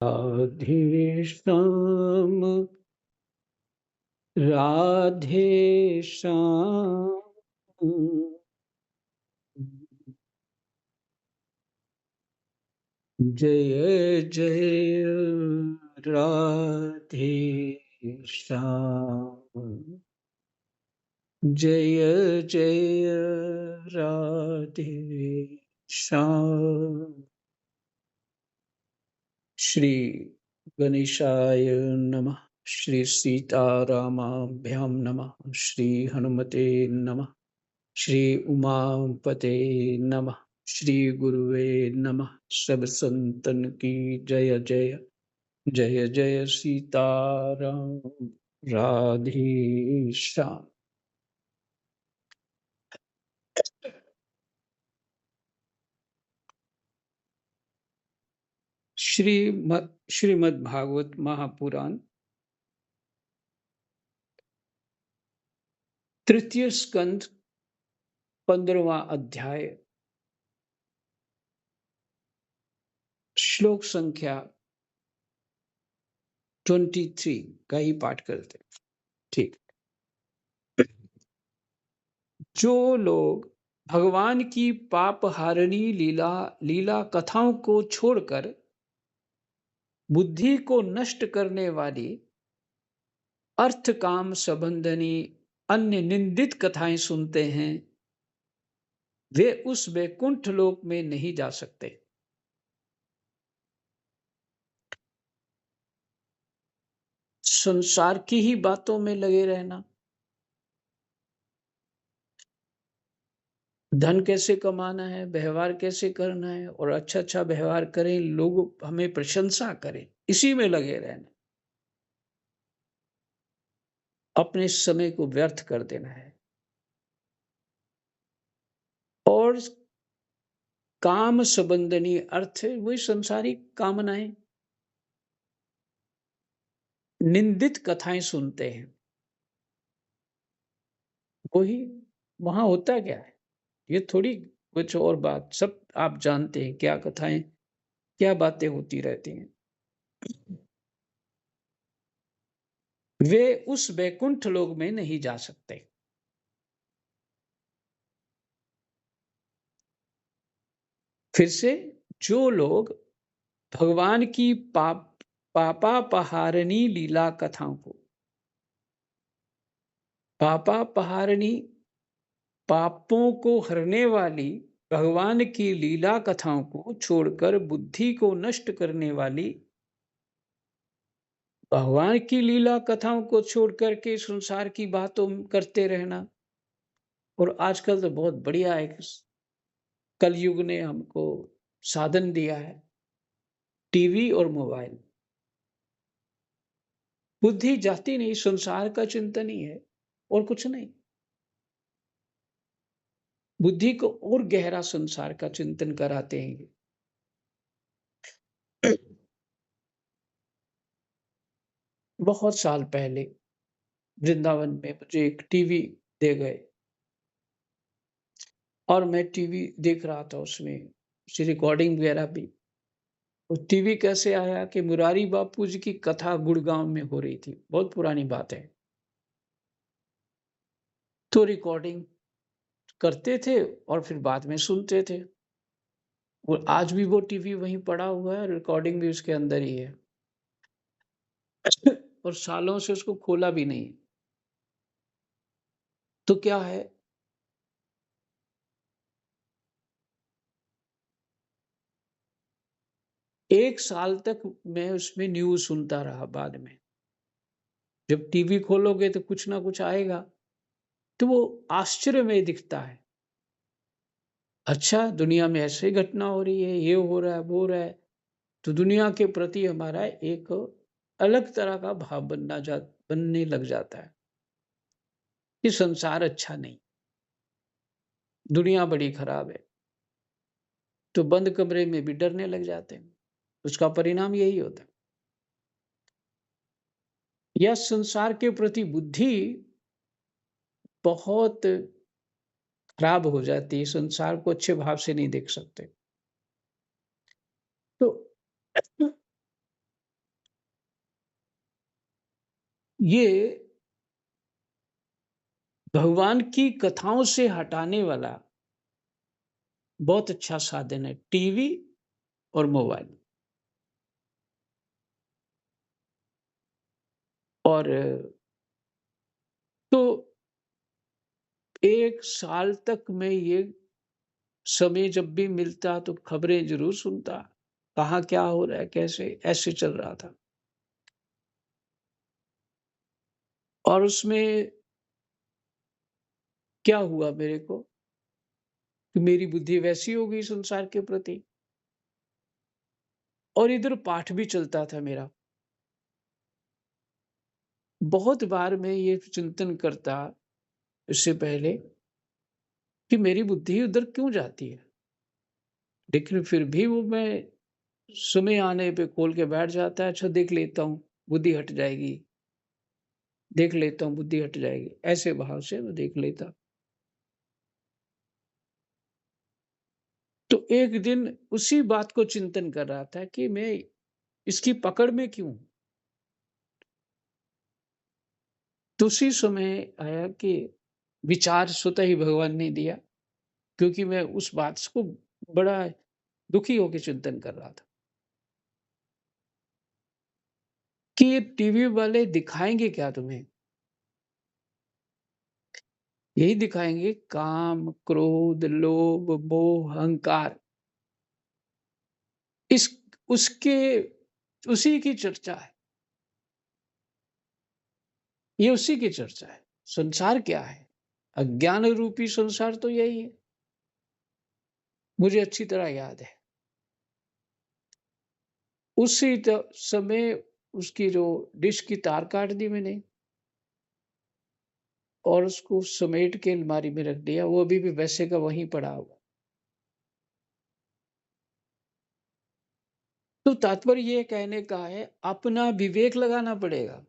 राधे श्याम राधे श्याम जय जय राधे श्याम जय जय राधे श्याम। श्री गणेशाय नमः। श्री सीतारामाभ्यां नमः। श्री हनुमते नमः। श्री उमापते नमः। श्री गुरुवे नमः। सब संतन की जय जय। जय जय सीताराम। राधे श्याम। श्रीमद् भागवत महापुराण तृतीय स्कंद 15वां अध्याय श्लोक संख्या 23 का ही पाठ करते हैं। ठीक। जो लोग भगवान की पाप हारिणी लीला कथाओं को छोड़कर बुद्धि को नष्ट करने वाली अर्थ काम संबंधी अन्य निंदित कथाएं सुनते हैं, वे उस वैकुंठ लोक में नहीं जा सकते। संसार की ही बातों में लगे रहना, धन कैसे कमाना है, व्यवहार कैसे करना है और अच्छा अच्छा व्यवहार करें, लोग हमें प्रशंसा करें, इसी में लगे रहना, अपने समय को व्यर्थ कर देना है। और काम संबंधी अर्थ वही संसारिक कामनाएं, निंदित कथाएं सुनते हैं। वही वहां होता क्या है, ये थोड़ी कुछ और बात, सब आप जानते हैं क्या कथाएं, क्या बातें होती रहती हैं। वे उस वैकुंठ लोक में नहीं जा सकते। फिर से, जो लोग भगवान की पापापहारिणी लीला कथाओं को, पापापहारिणी पापों को हरने वाली भगवान की लीला कथाओं को छोड़कर बुद्धि को नष्ट करने वाली, भगवान की लीला कथाओं को छोड़कर के संसार की बातों करते रहना। और आजकल तो बहुत बढ़िया एक कलयुग ने हमको साधन दिया है, टीवी और मोबाइल। बुद्धि जाती नहीं, संसार का चिंतन ही है और कुछ नहीं। बुद्धि को और गहरा संसार का चिंतन कराते हैं। बहुत साल पहले वृंदावन में मुझे एक टीवी दे गए और मैं टीवी देख रहा था, उसमें रिकॉर्डिंग वगैरह भी। वो टीवी कैसे आया कि मुरारी बापू जी की कथा गुड़गांव में हो रही थी, बहुत पुरानी बात है। तो रिकॉर्डिंग करते थे और फिर बाद में सुनते थे। और आज भी वो टीवी वहीं पड़ा हुआ है, रिकॉर्डिंग भी उसके अंदर ही है। और सालों से उसको खोला भी नहीं। तो क्या है, एक साल तक मैं उसमें न्यूज सुनता रहा। बाद में जब टीवी खोलोगे तो कुछ ना कुछ आएगा, तो वो आश्चर्य में दिखता है। अच्छा, दुनिया में ऐसे घटना हो रही है, ये हो रहा है, वो हो रहा है। तो दुनिया के प्रति हमारा एक अलग तरह का भाव बनने लग जाता है कि संसार अच्छा नहीं, दुनिया बड़ी खराब है। तो बंद कमरे में भी डरने लग जाते हैं। उसका परिणाम यही होता है। यह संसार के प्रति बुद्धि बहुत खराब हो जाती है, संसार को अच्छे भाव से नहीं देख सकते। तो ये भगवान की कथाओं से हटाने वाला बहुत अच्छा साधन है, टीवी और मोबाइल। और तो 1 साल तक मैं ये समय जब भी मिलता तो खबरें ज़रूर सुनता, कहाँ क्या हो रहा है, कैसे, ऐसे चल रहा था। और उसमें क्या हुआ मेरे को कि मेरी बुद्धि वैसी हो गई संसार के प्रति, और इधर पाठ भी चलता था मेरा। बहुत बार मैं ये चिंतन करता इससे पहले कि मेरी बुद्धि उधर क्यों जाती है? लेकिन फिर भी वो मैं समय आने पे खोल के बैठ जाता है, अच्छा देख लेता हूँ, बुद्धि हट जाएगी, देख लेता हूँ, बुद्धि हट जाएगी। ऐसे भाव से मैं देख लेता। तो एक दिन उसी बात को चिंतन कर रहा था कि मैं इसकी पकड़ में क्यों हूँ? तो उसी समय आया कि विचार स्वतः ही भगवान ने दिया, क्योंकि मैं उस बात को बड़ा दुखी होके चिंतन कर रहा था कि ये टीवी वाले दिखाएँगे क्या तुम्हें? यही दिखाएँगे काम, क्रोध, लोभ, मोह, अहंकार। इस उसके उसी की चर्चा है। ये उसी की चर्चा है। संसार क्या है? अज्ञान रूपी संसार तो यही है। मुझे अच्छी तरह याद है। उसी समय उसकी जो डिश की तार काट दी मैंने और उसको समेट के अलमारी में रख दिया। वो अभी भी वैसे का वहीं पड़ा हुआ। तो तात्पर्य ये कहने का है, अपना विवेक लगाना पड़ेगा।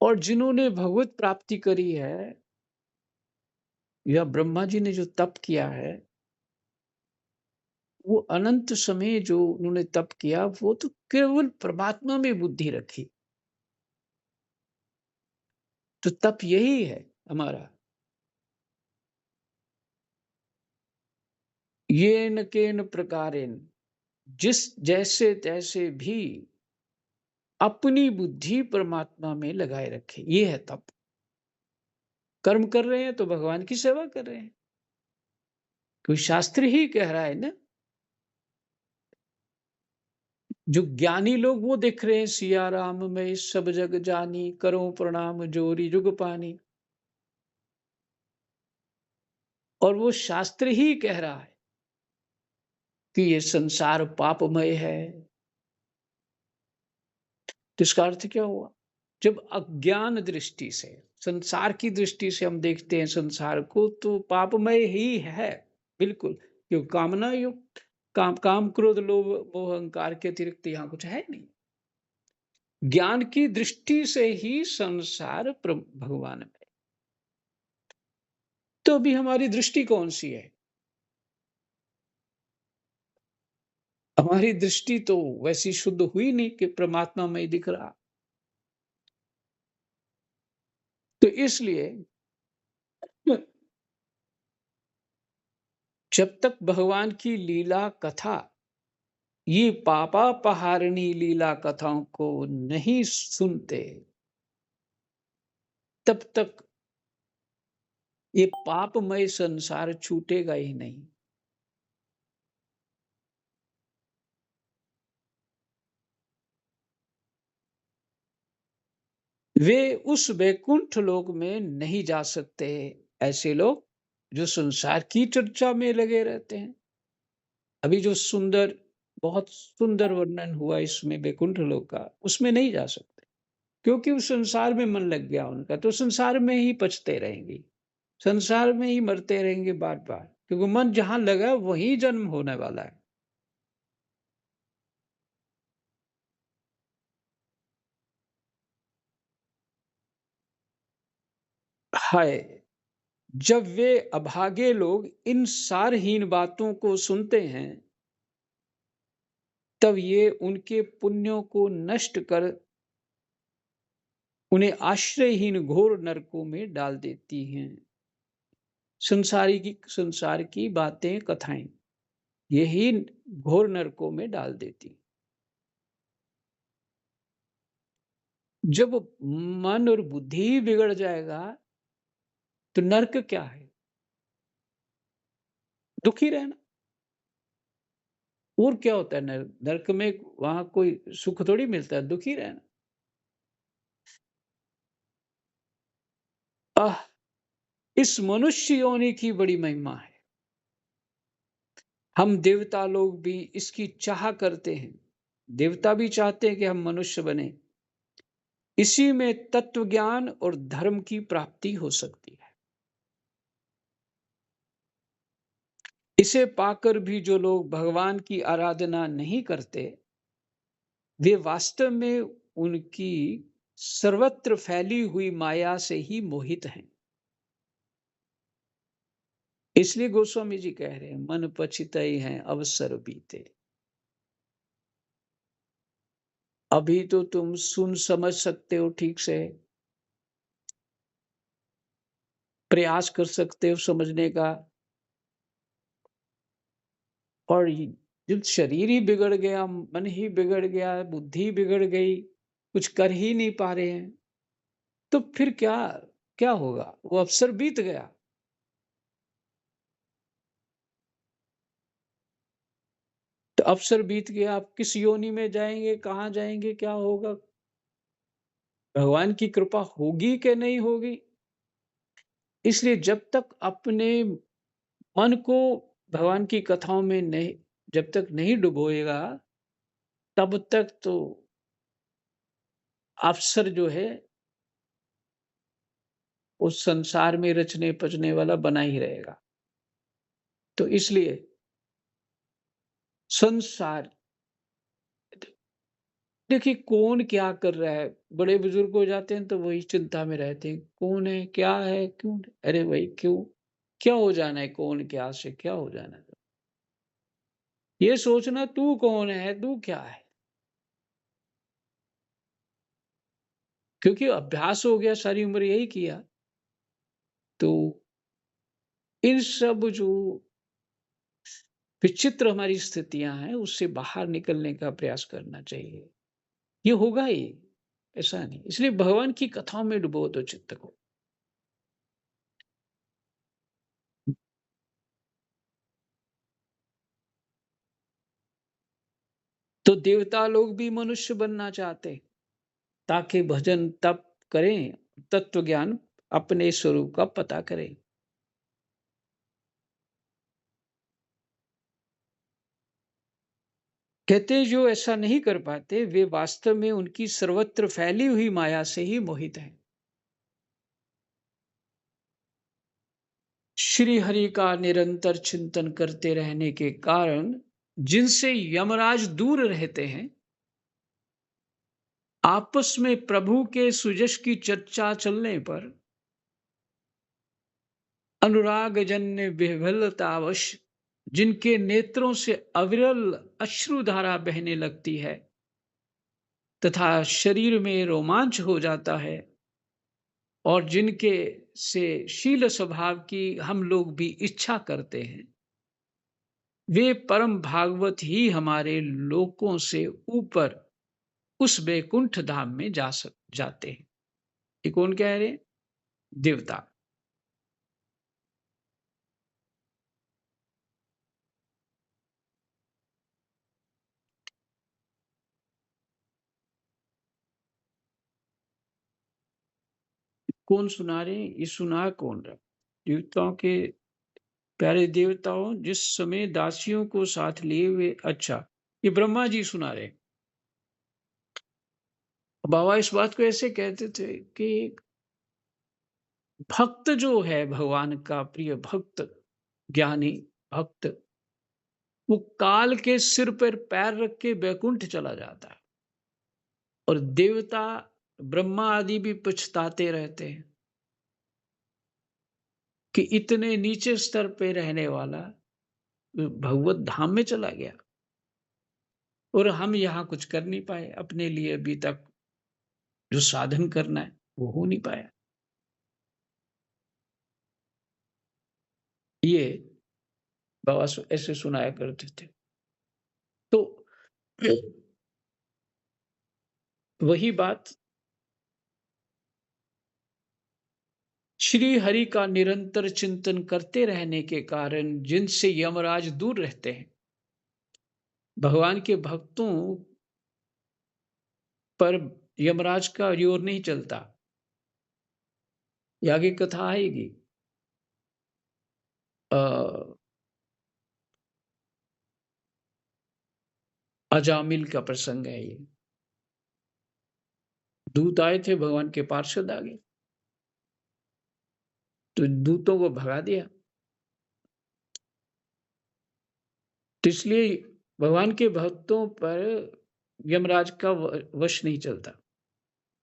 और जिन्होंने भगवत प्राप्ति करी है या ब्रह्मा जी ने जो तप किया है, वो अनंत समय जो उन्होंने तप किया, वो तो केवल परमात्मा में बुद्धि रखी। तो तप यही है हमारा। येन केन प्रकारेण, जिस जैसे तैसे भी अपनी बुद्धि परमात्मा में लगाए रखे, ये है तप। कर्म कर रहे हैं तो भगवान की सेवा कर रहे हैं। कोई शास्त्र ही कह रहा है ना। जो ज्ञानी लोग वो देख रहे हैं, सिया राम मैं सब जग जानी, करो प्रणाम जोरी जुग पानी। और वो शास्त्र ही कह रहा है कि ये संसार पापमय है। तो इसका अर्थ क्या हुआ? जब अज्ञान दृष्टि से, संसार की दृष्टि से हम देखते हैं संसार को, तो पापमय ही है। बिल्कुल। क्यों? कामना युक्त, काम क्रोध लोभ मोह अहंकार के अतिरिक्त यहाँ कुछ है नहीं। ज्ञान की दृष्टि से ही संसार भगवान में। तो अभी हमारी दृष्टि कौन सी है? हमारी दृष्टि तो वैसी शुद्ध हुई नहीं कि परमात्मा में ही दिख रहा। तो इसलिए जब तक भगवान की लीला कथा, ये पापापहारिणी लीला कथाओं को नहीं सुनते, तब तक ये पापमय संसार छूटेगा ही नहीं। वे उस वैकुंठ लोक में नहीं जा सकते, ऐसे लोग जो संसार की चर्चा में लगे रहते हैं। अभी जो सुंदर, बहुत सुंदर वर्णन हुआ इसमें वैकुंठ लोक का, उसमें नहीं जा सकते, क्योंकि उस संसार में मन लग गया उनका, तो संसार में ही पचते रहेंगे, संसार में ही मरते रहेंगे बार बार, क्योंकि मन जहां लगा वहीं जन्म होने वाला है। हाय, जब वे अभागे लोग इन सारहीन बातों को सुनते हैं, तब ये उनके पुण्यों को नष्ट कर उन्हें आश्रयहीन घोर नरकों में डाल देती हैं। संसार की बातें, कथाएं यही घोर नरकों में डाल देती। जब मन और बुद्धि बिगड़ जाएगा तो नर्क क्या है? दुखी रहना। और क्या होता है नर्क? नर्क में वहां कोई सुख थोड़ी मिलता है, दुखी रहना। आह, इस मनुष्य योनि की बड़ी महिमा है। हम देवता लोग भी इसकी चाह करते हैं। देवता भी चाहते हैं कि हम मनुष्य बने। इसी में तत्व ज्ञान और धर्म की प्राप्ति हो सकती है। इसे पाकर भी जो लोग भगवान की आराधना नहीं करते, वे वास्तव में उनकी सर्वत्र फैली हुई माया से ही मोहित हैं। इसलिए गोस्वामी जी कह रहे हैं, मन पछितई हैं अवसर बीते। अभी तो तुम सुन समझ सकते हो ठीक से, प्रयास कर सकते हो समझने का, और जब शरीर ही बिगड़ गया, मन ही बिगड़ गया, बुद्धि बिगड़ गई, कुछ कर ही नहीं पा रहे हैं, तो फिर क्या क्या होगा? वो अवसर बीत गया। तो अवसर बीत गया, आप किस योनि में जाएंगे, कहाँ जाएंगे, क्या होगा? भगवान की कृपा होगी कि नहीं होगी? इसलिए जब तक अपने मन को भगवान की कथाओं में नहीं, जब तक नहीं डुबोएगा, तब तक तो अवसर जो है उस संसार में रचने पचने वाला बना ही रहेगा। तो इसलिए संसार, देखिए कौन क्या कर रहा है, बड़े बुजुर्ग हो जाते हैं तो वही चिंता में रहते हैं, कौन है, क्या है, क्यों? अरे भाई क्यों, क्या हो जाना है, कौन क्या से क्या हो जाना है? ये सोचना तू कौन है, तू क्या है, क्योंकि अभ्यास हो गया, सारी उम्र यही किया। तो इन सब जो विचित्र हमारी स्थितियां हैं, उससे बाहर निकलने का प्रयास करना चाहिए। ये होगा ही, ऐसा नहीं। इसलिए भगवान की कथाओं में डुबो दो चित्त को। तो देवता लोग भी मनुष्य बनना चाहते, ताकि भजन तप करें, तत्व ज्ञान अपने स्वरूप का पता करें। कहते हैं जो ऐसा नहीं कर पाते, वे वास्तव में उनकी सर्वत्र फैली हुई माया से ही मोहित हैं। श्री हरि का निरंतर चिंतन करते रहने के कारण जिनसे यमराज दूर रहते हैं, आपस में प्रभु के सुजश की चर्चा चलने पर अनुराग जन्य विह्वलतावश जिनके नेत्रों से अविरल अश्रुधारा बहने लगती है तथा शरीर में रोमांच हो जाता है, और जिनके से शील स्वभाव की हम लोग भी इच्छा करते हैं, वे परम भागवत ही हमारे लोकों से ऊपर उस वैकुंठ धाम में जाते हैं। ये कौन कह रहे हैं? देवता। कौन सुना रहे हैं? ये सुना कौन रहा? देवताओं के प्यारे देवताओं, जिस समय दासियों को साथ लिए हुए, अच्छा, ये ब्रह्मा जी सुना रहे। बाबा इस बात को ऐसे कहते थे कि भक्त जो है, भगवान का प्रिय भक्त, ज्ञानी भक्त, वो काल के सिर पर पैर रख के बैकुंठ चला जाता है, और देवता ब्रह्मा आदि भी पछताते रहते हैं कि इतने नीचे स्तर पे रहने वाला भगवत धाम में चला गया। और हम यहाँ कुछ कर नहीं पाए, अपने लिए अभी तक जो साधन करना है, वो हो नहीं पाया। ये बाबा ऐसे सुनाया करते थे। तो वही बात, श्री हरि का निरंतर चिंतन करते रहने के कारण जिनसे यमराज दूर रहते हैं, भगवान के भक्तों पर यमराज का जोर नहीं चलता। ये आगे कथा आएगी। अ, अजामिल का प्रसंग है ये। दूत आए थे, भगवान के पार्षद आ गए, तो दूतों को भगा दिया। तो इसलिए भगवान के भक्तों पर यमराज का वश नहीं चलता।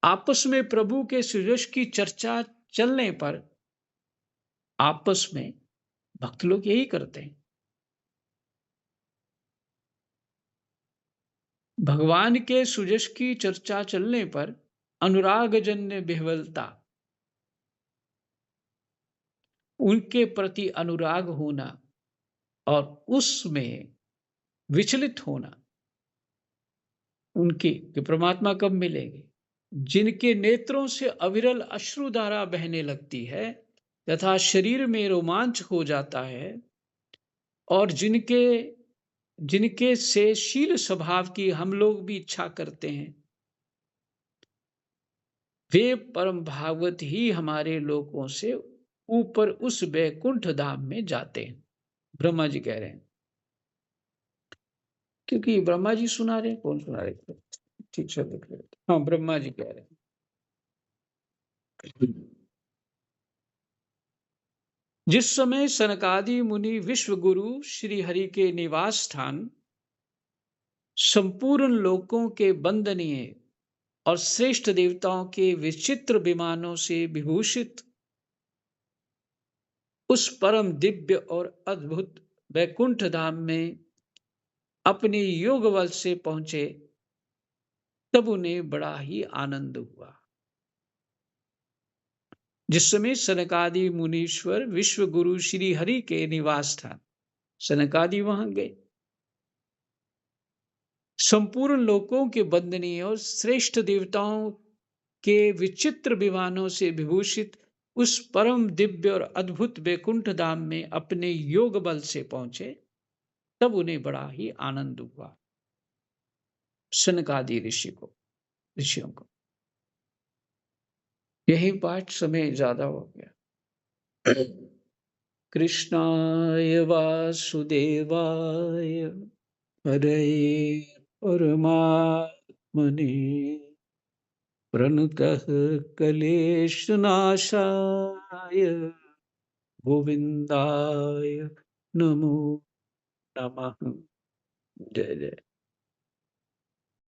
आपस में प्रभु के सुयश की चर्चा चलने पर आपस में भक्त लोग यही करते हैं। भगवान के सुयश की चर्चा चलने पर अनुराग जन्य विह्वलता, उनके प्रति अनुराग होना और उसमें विचलित होना, उनकी कि परमात्मा कब मिलेंगे, जिनके नेत्रों से अविरल अश्रुधारा बहने लगती है तथा शरीर में रोमांच हो जाता है, और जिनके जिनके से शील स्वभाव की हम लोग भी इच्छा करते हैं, वे परम भागवत ही हमारे लोगों से ऊपर उस वैकुंठ धाम में जाते हैं। ब्रह्मा जी कह रहे हैं, क्योंकि ब्रह्मा जी सुना रहे हैं, कौन सुना रहे थे? ठीक से देख रहे थे। हाँ, ब्रह्मा जी कह रहे हैं। जिस समय सनकादि मुनि विश्व गुरु श्री हरि के निवास स्थान संपूर्ण लोकों के वंदनीय और श्रेष्ठ देवताओं के विचित्र विमानों से विभूषित उस परम दिव्य और अद्भुत वैकुंठ धाम में अपने योग बल से पहुंचे, तब उन्हें बड़ा ही आनंद हुआ। जिस समय सनकादि मुनीश्वर विश्व गुरु श्री हरि के निवास स्थान, सनकादि वहां गए, संपूर्ण लोकों के वंदनीय और श्रेष्ठ देवताओं के विचित्र विमानों से विभूषित उस परम दिव्य और अद्भुत वैकुंठ धाम में अपने योग बल से पहुंचे, तब उन्हें बड़ा ही आनंद हुआ। सनकादि ऋषियों को यही पाठ, समय ज्यादा हो गया। कृष्णाय वासुदेवाय हरे परमात्मने प्रणतः क्लेशनाशाय गोविंदाय नमो नमः। जय जय।